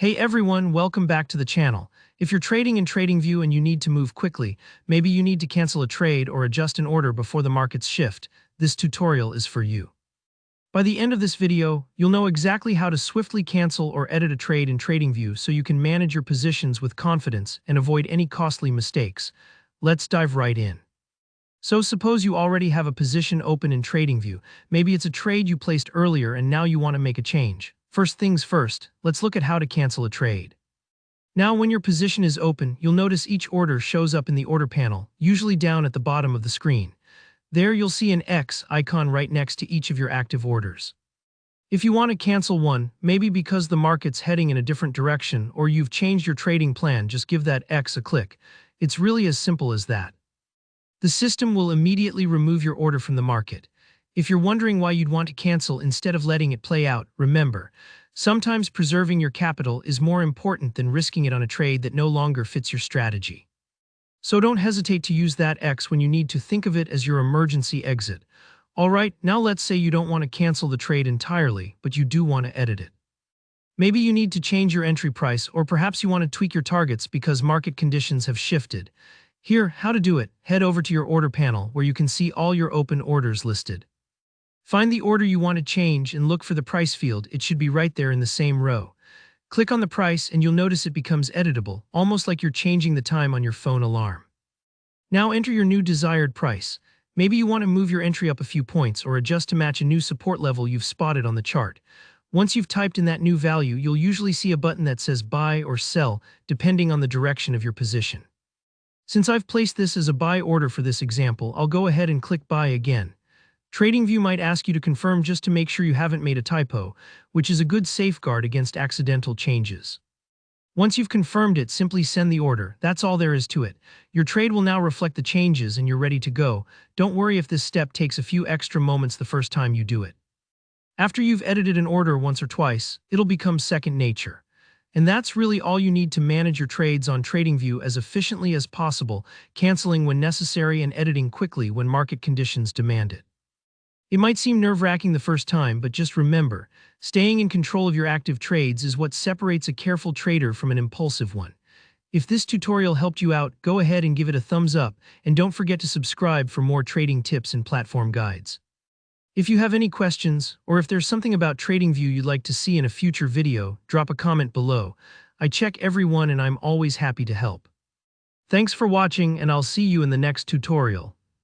Hey everyone, welcome back to the channel. If you're trading in TradingView and you need to move quickly, maybe you need to cancel a trade or adjust an order before the markets shift, this tutorial is for you. By the end of this video, you'll know exactly how to swiftly cancel or edit a trade in TradingView so you can manage your positions with confidence and avoid any costly mistakes. Let's dive right in. So suppose you already have a position open in TradingView. Maybe it's a trade you placed earlier and now you want to make a change. First things first, let's look at how to cancel a trade. Now when your position is open, you'll notice each order shows up in the order panel, usually down at the bottom of the screen. There you'll see an X icon right next to each of your active orders. If you want to cancel one, maybe because the market's heading in a different direction or you've changed your trading plan, just give that X a click. It's really as simple as that. The system will immediately remove your order from the market. If you're wondering why you'd want to cancel instead of letting it play out, remember, sometimes preserving your capital is more important than risking it on a trade that no longer fits your strategy. So don't hesitate to use that X when you need to. Think of it as your emergency exit. Alright, now let's say you don't want to cancel the trade entirely, but you do want to edit it. Maybe you need to change your entry price, or perhaps you want to tweak your targets because market conditions have shifted. Here, how to do it, head over to your order panel where you can see all your open orders listed. Find the order you want to change and look for the price field. It should be right there in the same row. Click on the price and you'll notice it becomes editable, almost like you're changing the time on your phone alarm. Now enter your new desired price. Maybe you want to move your entry up a few points or adjust to match a new support level you've spotted on the chart. Once you've typed in that new value, you'll usually see a button that says buy or sell, depending on the direction of your position. Since I've placed this as a buy order for this example, I'll go ahead and click buy again. TradingView might ask you to confirm just to make sure you haven't made a typo, which is a good safeguard against accidental changes. Once you've confirmed it, simply send the order. That's all there is to it. Your trade will now reflect the changes and you're ready to go. Don't worry if this step takes a few extra moments the first time you do it. After you've edited an order once or twice, it'll become second nature. And that's really all you need to manage your trades on TradingView as efficiently as possible, canceling when necessary and editing quickly when market conditions demand it. It might seem nerve-wracking the first time, but just remember, staying in control of your active trades is what separates a careful trader from an impulsive one. If this tutorial helped you out, go ahead and give it a thumbs up, and don't forget to subscribe for more trading tips and platform guides. If you have any questions, or if there's something about TradingView you'd like to see in a future video, drop a comment below. I check everyone and I'm always happy to help. Thanks for watching, and I'll see you in the next tutorial.